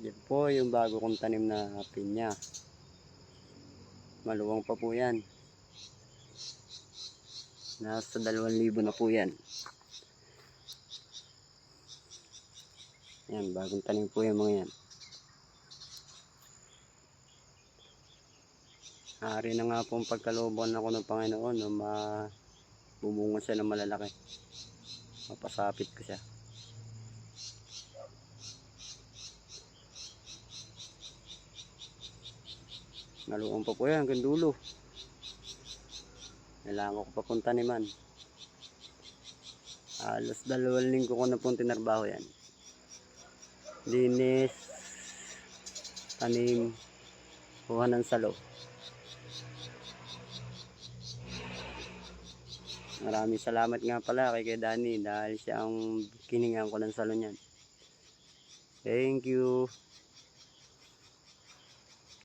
Yan po yung bago kong tanim na pinya. Maluwang pa po yan. Nasa 2,000 na po yan. Yan, bagong tanim po yung mga yan. Hari na nga pong pagkalooban ako ng Panginoon na bumunga siya ng malalaki. Mapasapit ko siya. Naluwang pa po yan hanggang dulo. Kailangan ko papunta naman. Halos 2 linggo ko na pong tinarbaho yan. Linis, tanim, kuha ng salo. Maraming salamat nga pala kay Danny dahil siya ang kiningan ko ng salo niyan. Thank you.